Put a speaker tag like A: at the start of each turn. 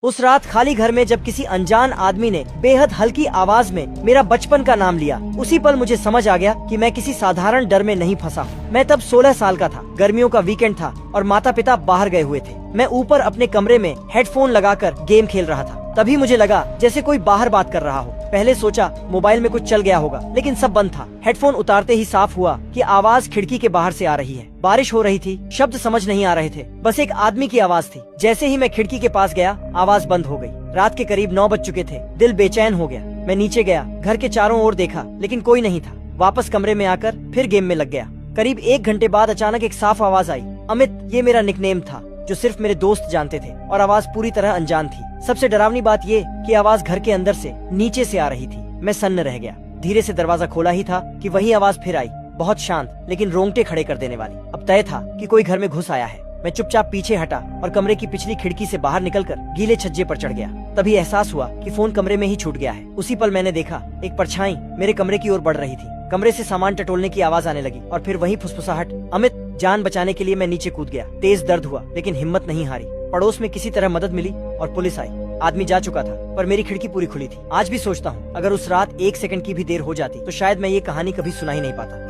A: उस रात खाली घर में जब किसी अनजान आदमी ने बेहद हल्की आवाज में मेरा बचपन का नाम लिया, उसी पल मुझे समझ आ गया कि मैं किसी साधारण डर में नहीं फंसा। मैं तब 16 साल का था, गर्मियों का वीकेंड था और माता पिता बाहर गए हुए थे। मैं ऊपर अपने कमरे में हेडफोन लगाकर गेम खेल रहा था। तभी मुझे लगा जैसे कोई बाहर बात कर रहा हो। पहले सोचा मोबाइल में कुछ चल गया होगा, लेकिन सब बंद था। हेडफोन उतारते ही साफ हुआ कि आवाज खिड़की के बाहर से आ रही है। बारिश हो रही थी, शब्द समझ नहीं आ रहे थे, बस एक आदमी की आवाज थी। जैसे ही मैं खिड़की के पास गया, आवाज बंद हो गई। रात के करीब 9 बज चुके थे। दिल बेचैन हो गया। मैं नीचे गया, घर के चारों ओर देखा, लेकिन कोई नहीं था। वापस कमरे में आकर फिर गेम में लग गया। करीब 1 घंटे बाद अचानक एक साफ आवाज आई। अमित, ये मेरा निकनेम था जो सिर्फ मेरे दोस्त जानते थे, और आवाज पूरी तरह अनजान थी। सबसे डरावनी बात ये कि आवाज घर के अंदर से नीचे से आ रही थी। मैं सन्न रह गया। धीरे से दरवाजा खोला ही था कि वही आवाज फिर आई, बहुत शांत लेकिन रोंगटे खड़े कर देने वाली। अब तय था कि कोई घर में घुस आया है। मैं चुपचाप पीछे हटा और कमरे की पिछली खिड़की से बाहर निकलकर गीले छज्जे पर चढ़ गया। तभी एहसास हुआ कि फोन कमरे में ही छूट गया है। उसी पल मैंने देखा एक परछाई मेरे कमरे की ओर बढ़ रही थी। कमरे से सामान टटोलने की आवाज आने लगी और फिर वही फुसफुसाहट। अमित, जान बचाने के लिए मैं नीचे कूद गया। तेज दर्द हुआ लेकिन हिम्मत नहीं हारी। पड़ोस में किसी तरह मदद मिली और पुलिस आई। आदमी जा चुका था पर मेरी खिड़की पूरी खुली थी। आज भी सोचता हूँ अगर उस रात 1 सेकंड की भी देर हो जाती तो शायद मैं ये कहानी कभी सुना ही नहीं पाता।